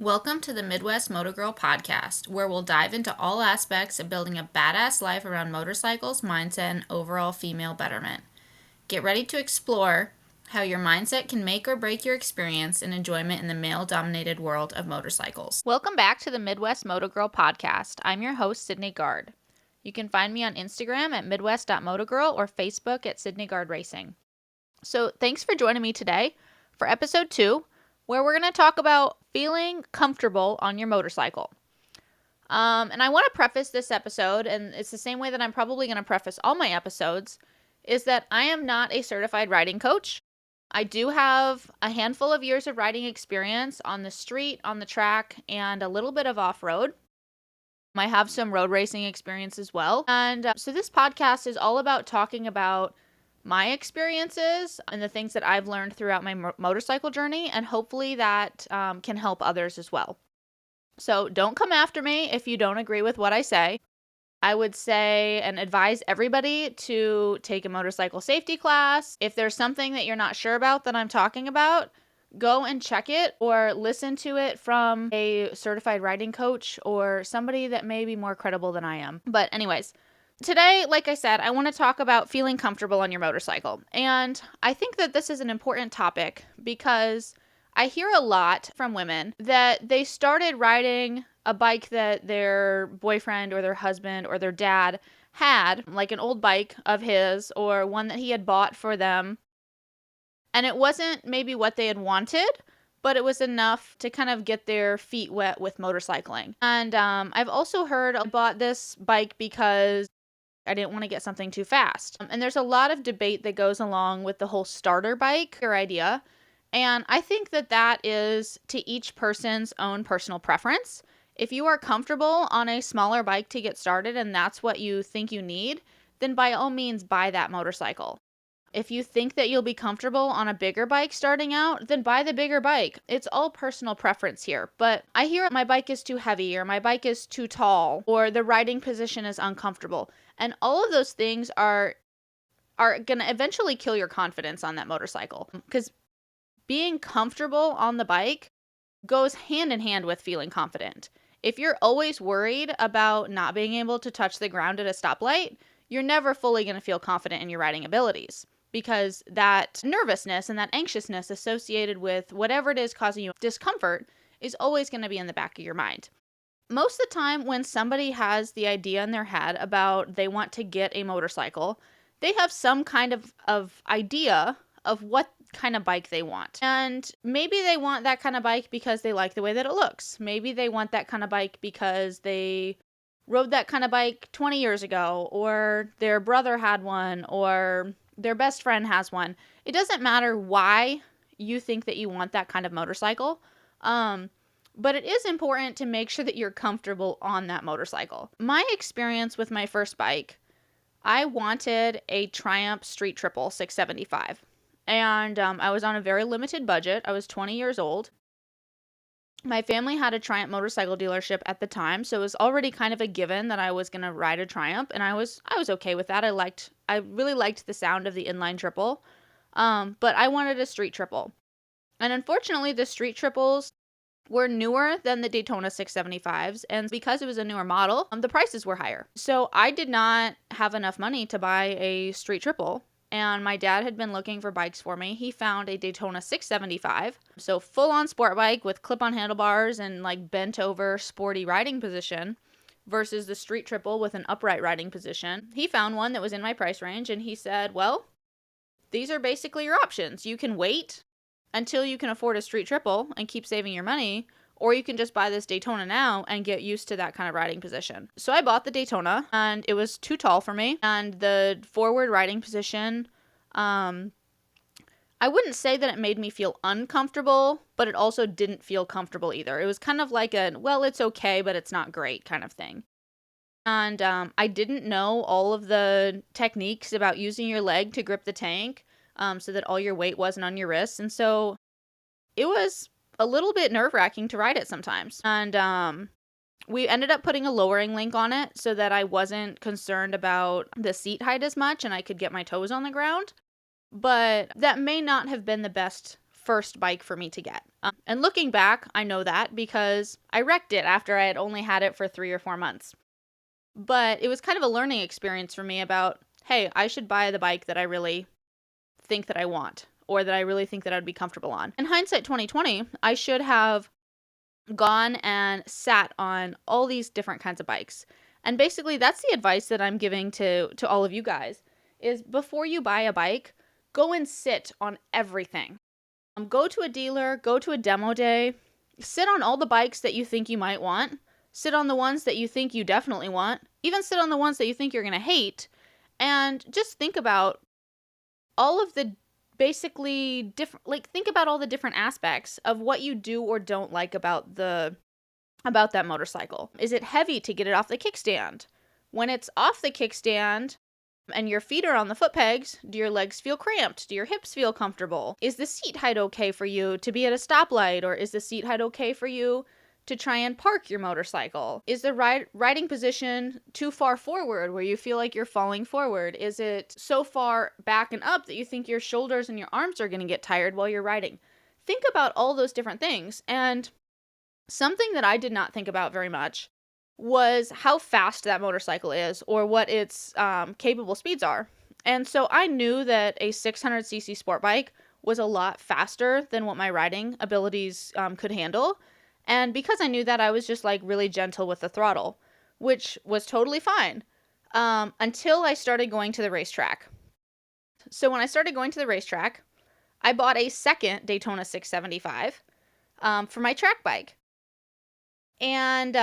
Welcome to the Midwest.motogirl podcast, where we'll dive into all aspects of building a badass life around motorcycles, mindset, and overall female betterment. Get ready to explore how your mindset can make or break your experience and enjoyment in the male-dominated world of motorcycles. Welcome back to the Midwest.motogirl podcast. I'm your host, Sydney Gard. You can find me on Instagram at midwest.motogirl or Facebook at Sydney Gard Racing. So thanks for joining me today for episode 2, where we're going to talk about feeling comfortable on your motorcycle. And I want to preface this episode, and it's the same way that I'm probably going to preface all my episodes, is that I am not a certified riding coach. I do have a handful of years of riding experience on the street, on the track, and a little bit of off-road. I have some road racing experience as well. And so this podcast is all about talking about my experiences and the things that I've learned throughout my motorcycle journey, and hopefully that can help others as well. So don't come after me if you don't agree with what I say. I would say and advise everybody to take a motorcycle safety class. If there's something that you're not sure about that I'm talking about, go and check it or listen to it from a certified riding coach or somebody that may be more credible than I am. But anyways, today, like I said, I want to talk about feeling comfortable on your motorcycle. And I think that this is an important topic because I hear a lot from women that they started riding a bike that their boyfriend or their husband or their dad had, like an old bike of his or one that he had bought for them. And it wasn't maybe what they had wanted, but it was enough to kind of get their feet wet with motorcycling. And I've also heard I bought this bike because I didn't want to get something too fast. And there's a lot of debate that goes along with the whole starter bike or idea. And I think that that is to each person's own personal preference. If you are comfortable on a smaller bike to get started and that's what you think you need, then by all means buy that motorcycle. If you think that you'll be comfortable on a bigger bike starting out, then buy the bigger bike. It's all personal preference here. But I hear my bike is too heavy or my bike is too tall or the riding position is uncomfortable. And all of those things are going to eventually kill your confidence on that motorcycle. Because being comfortable on the bike goes hand in hand with feeling confident. If you're always worried about not being able to touch the ground at a stoplight, you're never fully going to feel confident in your riding abilities. Because that nervousness and that anxiousness associated with whatever it is causing you discomfort is always going to be in the back of your mind. Most of the time when somebody has the idea in their head about they want to get a motorcycle, they have some kind of idea of what kind of bike they want. And maybe they want that kind of bike because they like the way that it looks. Maybe they want that kind of bike because they rode that kind of bike 20 years ago, or their brother had one, or their best friend has one. It doesn't matter why you think that you want that kind of motorcycle. But it is important to make sure that you're comfortable on that motorcycle. My experience with my first bike, I wanted a Triumph Street Triple 675. And I was on a very limited budget. I was 20 years old. My family had a Triumph motorcycle dealership at the time, so it was already kind of a given that I was going to ride a Triumph, and I was okay with that. I really liked the sound of the inline triple, but I wanted a street triple. And unfortunately, the street triples were newer than the Daytona 675s, and because it was a newer model, the prices were higher. So I did not have enough money to buy a street triple. And my dad had been looking for bikes for me. He found a Daytona 675, so full-on sport bike with clip-on handlebars and like bent-over sporty riding position versus the street triple with an upright riding position. He found one that was in my price range, and he said, well, these are basically your options. You can wait until you can afford a street triple and keep saving your money, or you can just buy this Daytona now and get used to that kind of riding position. So I bought the Daytona, and it was too tall for me. And the forward riding position, I wouldn't say that it made me feel uncomfortable, but it also didn't feel comfortable either. It was kind of like well, it's okay, but it's not great kind of thing. And I didn't know all of the techniques about using your leg to grip the tank so that all your weight wasn't on your wrists. And so it was a little bit nerve-wracking to ride it sometimes. And we ended up putting a lowering link on it so that I wasn't concerned about the seat height as much and I could get my toes on the ground. But that may not have been the best first bike for me to get. And looking back, I know that because I wrecked it after I had only had it for 3 or 4 months. But it was kind of a learning experience for me about, hey, I should buy the bike that I really think that I want, or that I really think that I'd be comfortable on. In hindsight 2020, I should have gone and sat on all these different kinds of bikes. And basically that's the advice that I'm giving to all of you guys is before you buy a bike, go and sit on everything. Go to a dealer, go to a demo day, sit on all the bikes that you think you might want, sit on the ones that you think you definitely want, even sit on the ones that you think you're going to hate, and just think about all of the basically different, like think about all the different aspects of what you do or don't like about that motorcycle. Is it heavy to get it off the kickstand? When it's off the kickstand and your feet are on the foot pegs, do your legs feel cramped? Do your hips feel comfortable? Is the seat height okay for you to be at a stoplight, or is the seat height okay for you to try and park your motorcycle? Is the riding position too far forward where you feel like you're falling forward? Is it so far back and up that you think your shoulders and your arms are going to get tired while you're riding? Think about all those different things. And something that I did not think about very much was how fast that motorcycle is, or what its capable speeds are. And so I knew that a 600cc sport bike was a lot faster than what my riding abilities could handle. And because I knew that, I was just like really gentle with the throttle, which was totally fine until I started going to the racetrack. So when I started going to the racetrack, I bought a second Daytona 675 for my track bike. And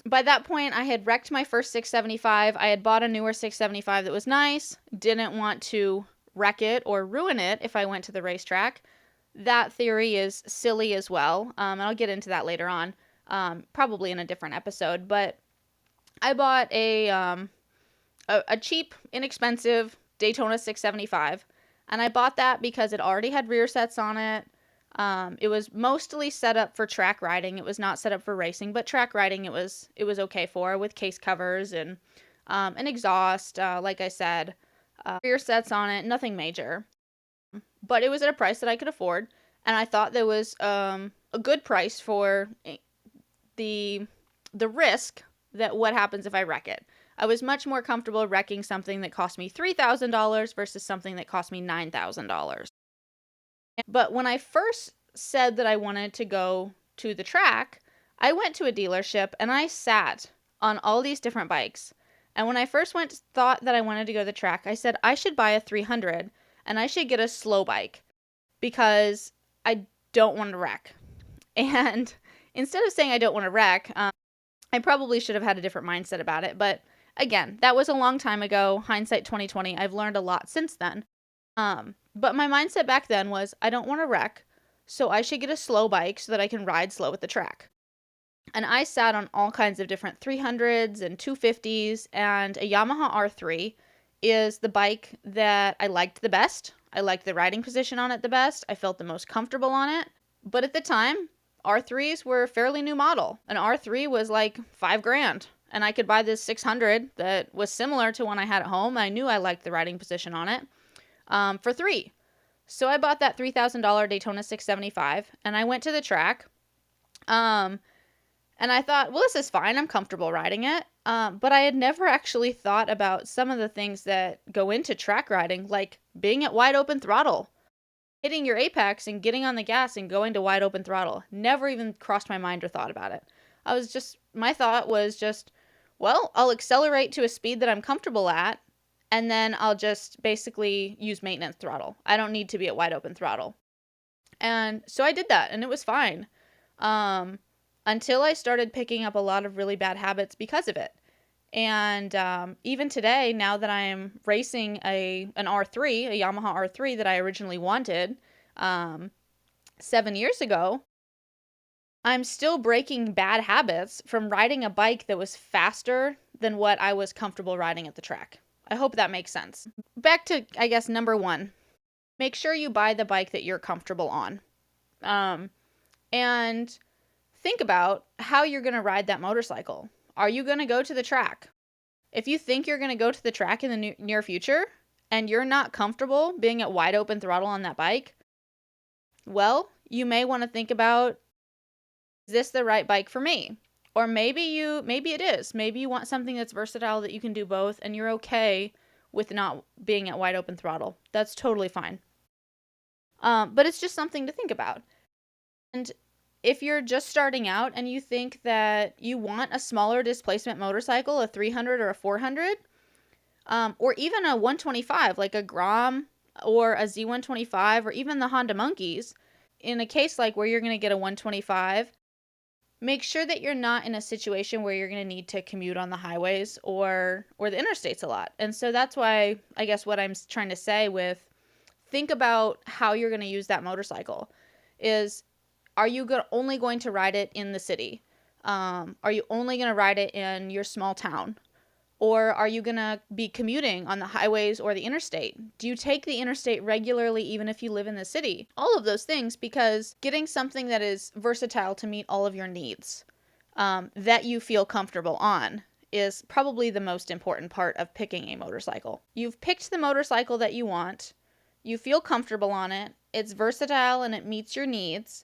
by that point, I had wrecked my first 675. I had bought a newer 675 that was nice. Didn't want to wreck it or ruin it if I went to the racetrack. That theory is silly as well. And I'll get into that later on, probably in a different episode. But I bought a cheap, inexpensive Daytona 675. And I bought that because it already had rear sets on it. It was mostly set up for track riding. It was not set up for racing, but track riding it was okay for, with case covers and an exhaust, like I said, rear sets on it, nothing major. But it was at a price that I could afford, and I thought there was a good price for the risk that what happens if I wreck it. I was much more comfortable wrecking something that cost me $3,000 versus something that cost me $9,000. But when I first said that I wanted to go to the track, I went to a dealership and I sat on all these different bikes. And when I first thought that I wanted to go to the track, I said I should buy a 300 and I should get a slow bike because I don't want to wreck. And instead of saying I don't want to wreck, I probably should have had a different mindset about it. But again, that was a long time ago. Hindsight 2020. I've learned a lot since then. But my mindset back then was I don't want to wreck, so I should get a slow bike so that I can ride slow at the track. And I sat on all kinds of different 300s and 250s, and a Yamaha R3 is the bike that I liked the best. I liked the riding position on it the best. I felt the most comfortable on it. But at the time, R3s were a fairly new model. An R3 was like $5,000. And I could buy this 600 that was similar to one I had at home. I knew I liked the riding position on it for $3,000. So I bought that $3,000 Daytona 675 and I went to the track. And I thought, well, this is fine. I'm comfortable riding it. But I had never actually thought about some of the things that go into track riding, like being at wide open throttle, hitting your apex and getting on the gas and going to wide open throttle. Never even crossed my mind or thought about it. My thought was just, well, I'll accelerate to a speed that I'm comfortable at, and then I'll just basically use maintenance throttle. I don't need to be at wide open throttle. And so I did that, and it was fine. Until I started picking up a lot of really bad habits because of it. And even today, now that I'm racing an R3, a Yamaha R3 that I originally wanted 7 years ago, I'm still breaking bad habits from riding a bike that was faster than what I was comfortable riding at the track. I hope that makes sense. Back to, I guess, number 1. Make sure you buy the bike that you're comfortable on. And think about how you're going to ride that motorcycle. Are you going to go to the track? If you think you're going to go to the track in the near future and you're not comfortable being at wide open throttle on that bike, Well, you may want to think about, is this the right bike for me? Or maybe it is. Maybe you want something that's versatile that you can do both and you're okay with not being at wide open throttle. That's totally fine. But it's just something to think about. And if you're just starting out and you think that you want a smaller displacement motorcycle, a 300 or a 400, or even a 125 like a Grom or a Z125 or even the Honda Monkeys, in a case like where you're going to get a 125, make sure that you're not in a situation where you're going to need to commute on the highways or the interstates a lot. And so that's why, I guess what I'm trying to say with think about how you're going to use that motorcycle is, are you only going to ride it in the city? Are you only going to ride it in your small town? Or are you going to be commuting on the highways or the interstate? Do you take the interstate regularly even if you live in the city? All of those things, because getting something that is versatile to meet all of your needs that you feel comfortable on is probably the most important part of picking a motorcycle. You've picked the motorcycle that you want. You feel comfortable on it. It's versatile and it meets your needs.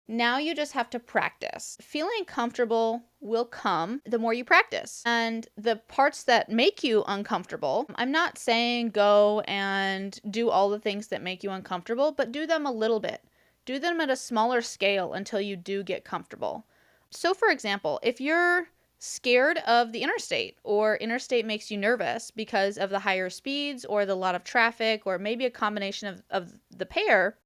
Now you just have to practice. Feeling comfortable will come the more you practice. And the parts that make you uncomfortable, I'm not saying go and do all the things that make you uncomfortable, but do them a little bit. Do them at a smaller scale until you do get comfortable. So for example, if you're scared of the interstate or interstate makes you nervous because of the higher speeds or the lot of traffic or maybe a combination of the pair,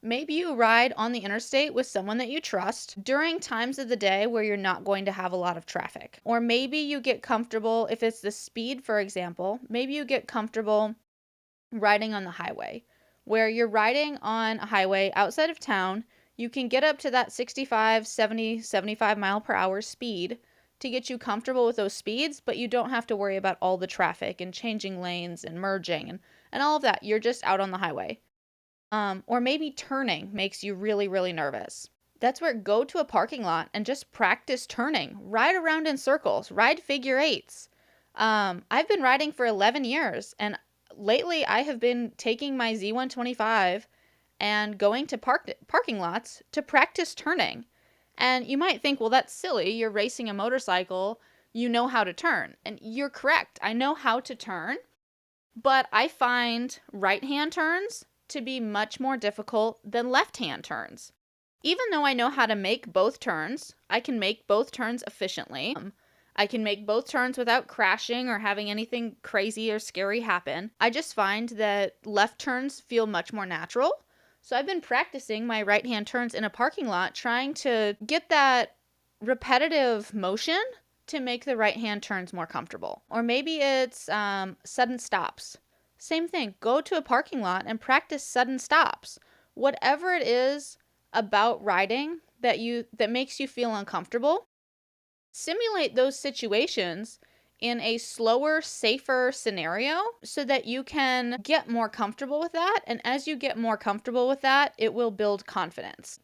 maybe you ride on the interstate with someone that you trust during times of the day where you're not going to have a lot of traffic. Or maybe you get comfortable, if it's the speed, for example, maybe you get comfortable riding on the highway, where you're riding on a highway outside of town. You can get up to that 65, 70, 75 mile per hour speed to get you comfortable with those speeds, but you don't have to worry about all the traffic and changing lanes and merging and all of that. You're just out on the highway. Or maybe turning makes you really, really nervous. That's where go to a parking lot and just practice turning. Ride around in circles. Ride figure eights. I've been riding for 11 years, and lately I have been taking my Z125 and going to parking lots to practice turning. And you might think, well, that's silly. You're racing a motorcycle. You know how to turn. And you're correct. I know how to turn, but I find right-hand turns to be much more difficult than left-hand turns. Even though I know how to make both turns, I can make both turns efficiently. I can make both turns without crashing or having anything crazy or scary happen. I just find that left turns feel much more natural. So I've been practicing my right-hand turns in a parking lot, trying to get that repetitive motion to make the right-hand turns more comfortable. Or maybe it's sudden stops. Same thing, go to a parking lot and practice sudden stops. Whatever it is about riding that makes you feel uncomfortable, simulate those situations in a slower, safer scenario so that you can get more comfortable with that. And as you get more comfortable with that, it will build confidence.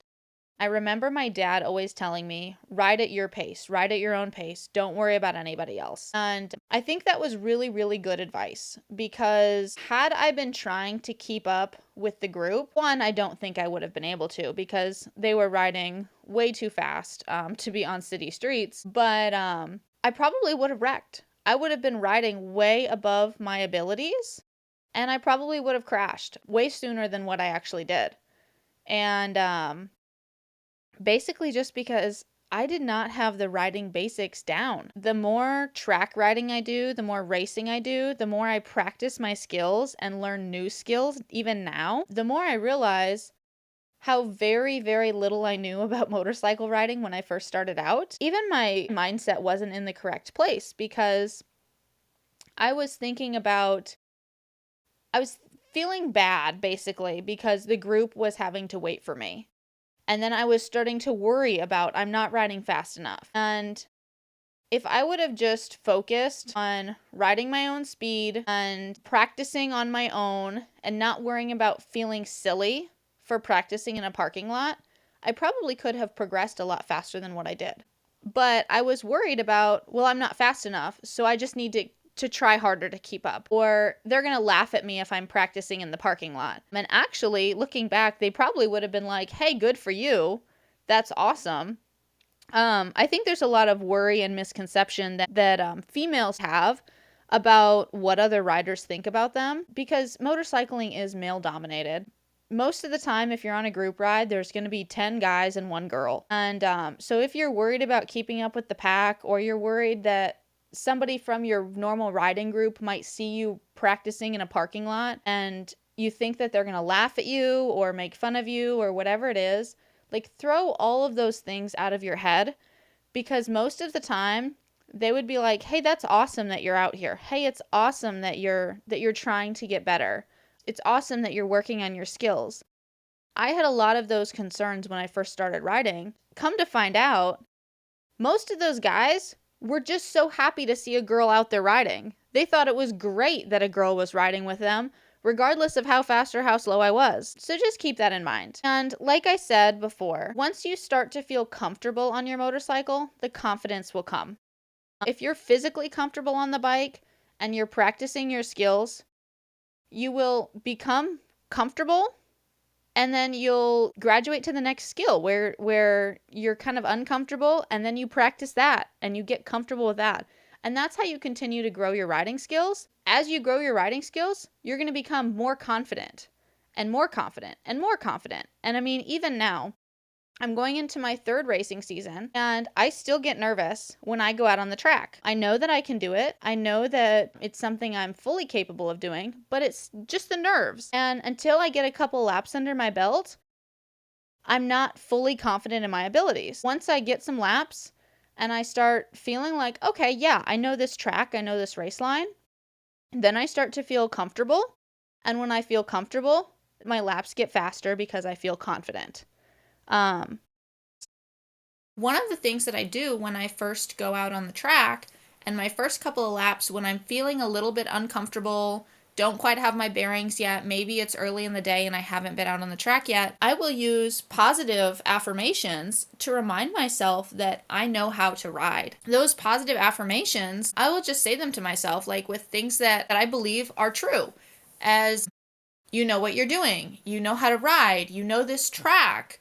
I remember my dad always telling me, ride at your pace, ride at your own pace. Don't worry about anybody else. And I think that was really, really good advice, because had I been trying to keep up with the group, one, I don't think I would have been able to, because they were riding way too fast to be on city streets. But I probably would have wrecked. I would have been riding way above my abilities, and I probably would have crashed way sooner than what I actually did. And basically just because I did not have the riding basics down. The more track riding I do, the more racing I do, the more I practice my skills and learn new skills, even now, the more I realize how very, very little I knew about motorcycle riding when I first started out. Even my mindset wasn't in the correct place, because I was feeling bad, basically, because the group was having to wait for me. And then I was starting to worry about, I'm not riding fast enough. And if I would have just focused on riding my own speed and practicing on my own and not worrying about feeling silly for practicing in a parking lot, I probably could have progressed a lot faster than what I did. But I was worried about, well, I'm not fast enough, so I just need to to try harder to keep up, or they're going to laugh at me if I'm practicing in the parking lot. And actually, looking back, they probably would have been like, hey, good for you. That's awesome. I think there's a lot of worry and misconception that females have about what other riders think about them, because motorcycling is male dominated. Most of the time, if you're on a group ride, there's going to be 10 guys and 1 girl. And so if you're worried about keeping up with the pack, or you're worried that somebody from your normal riding group might see you practicing in a parking lot and you think that they're going to laugh at you or make fun of you or whatever it is, like, throw all of those things out of your head, because most of the time they would be like, hey, that's awesome that you're out here. Hey, it's awesome that you're trying to get better. It's awesome that you're working on your skills. I had a lot of those concerns when I first started riding. Come to find out, most of those guys were just so happy to see a girl out there riding. They thought it was great that a girl was riding with them, regardless of how fast or how slow I was. So just keep that in mind. And like I said before, once you start to feel comfortable on your motorcycle, the confidence will come. If you're physically comfortable on the bike and you're practicing your skills, you will become comfortable, and then you'll graduate to the next skill where you're kind of uncomfortable, and then you practice that and you get comfortable with that. And that's how you continue to grow your riding skills. As you grow your riding skills, you're going to become more confident and more confident and more confident. And I mean, even now, I'm going into my 3rd racing season, and I still get nervous when I go out on the track. I know that I can do it. I know that it's something I'm fully capable of doing, but it's just the nerves. And until I get a couple laps under my belt, I'm not fully confident in my abilities. Once I get some laps and I start feeling like, okay, yeah, I know this track, I know this race line, then I start to feel comfortable. And when I feel comfortable, my laps get faster because I feel confident. One of the things that I do when I first go out on the track, and my first couple of laps, when I'm feeling a little bit uncomfortable, don't quite have my bearings yet, maybe it's early in the day and I haven't been out on the track yet, I will use positive affirmations to remind myself that I know how to ride. Those positive affirmations, I will just say them to myself, like with things that I believe are true, as you know what you're doing, you know how to ride, you know this track,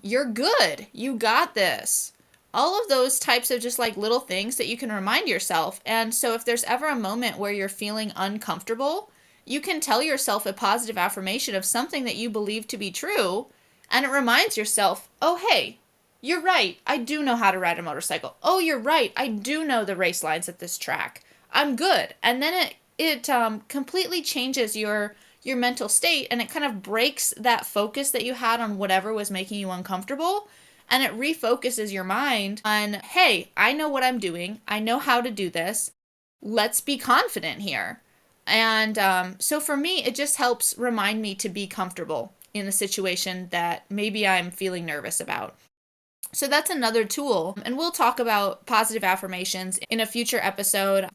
you're good, you got this. All of those types of just like little things that you can remind yourself. And so if there's ever a moment where you're feeling uncomfortable, you can tell yourself a positive affirmation of something that you believe to be true, and it reminds yourself, oh, hey, you're right, I do know how to ride a motorcycle. Oh, you're right, I do know the race lines at this track. I'm good. And then it completely changes your mental state, and it kind of breaks that focus that you had on whatever was making you uncomfortable, and it refocuses your mind on, hey, I know what I'm doing, I know how to do this, let's be confident here. And so for me, it just helps remind me to be comfortable in a situation that maybe I'm feeling nervous about. So that's another tool, and we'll talk about positive affirmations in a future episode.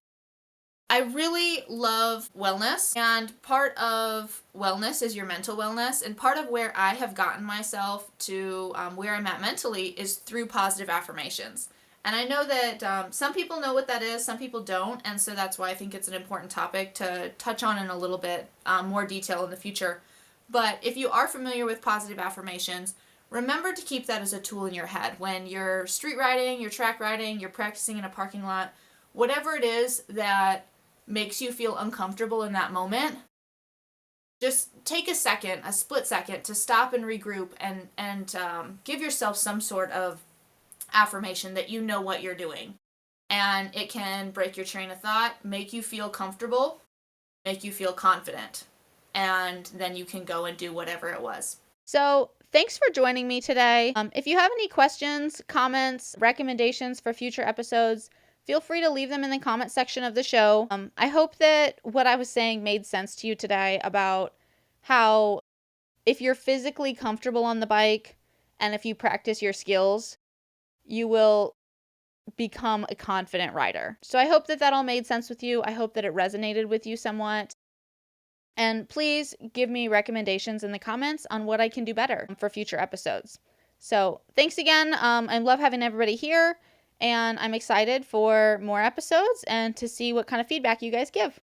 I really love wellness, and part of wellness is your mental wellness, and part of where I have gotten myself to where I'm at mentally is through positive affirmations. And I know that some people know what that is, some people don't, and so that's why I think it's an important topic to touch on in a little bit more detail in the future. But if you are familiar with positive affirmations, remember to keep that as a tool in your head. When you're street riding, you're track riding, you're practicing in a parking lot, whatever it is that makes you feel uncomfortable in that moment, just take a split second to stop and regroup and give yourself some sort of affirmation that you know what you're doing. And it can break your train of thought, make you feel comfortable, make you feel confident, and then you can go and do whatever it was. So thanks for joining me today. If you have any questions, comments, recommendations for future episodes, feel free to leave them in the comment section of the show. I hope that what I was saying made sense to you today about how if you're physically comfortable on the bike and if you practice your skills, you will become a confident rider. So I hope that that all made sense with you. I hope that it resonated with you somewhat. And please give me recommendations in the comments on what I can do better for future episodes. So thanks again. I love having everybody here. and I'm excited for more episodes and to see what kind of feedback you guys give.